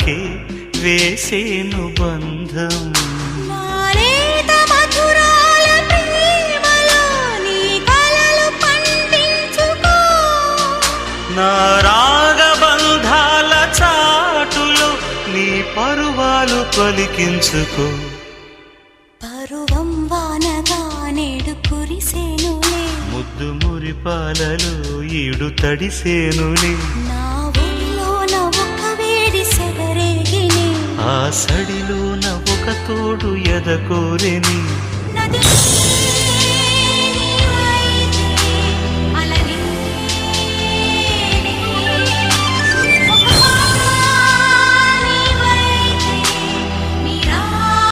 నాకే వేసేను బంధం. నాలేత మధురాల ప్రేమలో నీ కలలు పండించుకో. నా రాగబంధాల చాటులో నీ పరువాలు పలికించుకో. పరువం వానగా నేడు కురిసేనులే, ముద్దు మురిపాలలో ఈడు తడిసేనులే. నా ఒడిలోన ఒక వేడి సెగరేగిని, ఆ సడిలోన ఒక తోడు ఎదకోరెని. నది